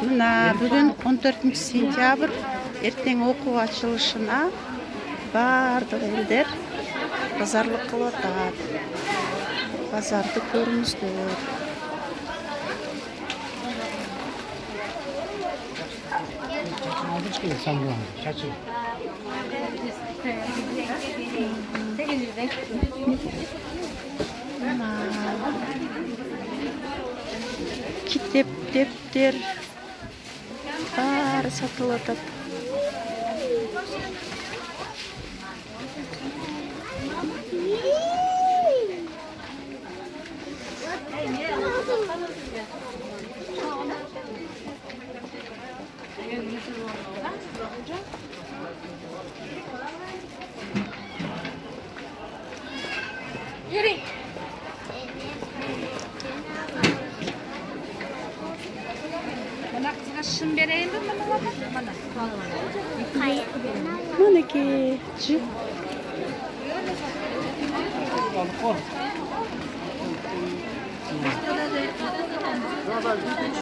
Мына бүгін 14 сентябрь, ертең оқу açılışına бардық елдер базарлық қылып атады. Базарды көріңіздер. Kitap, defter bari satılып атады. Yürü. Bana kızga şın vereyim mi bana? Мінекей, жи.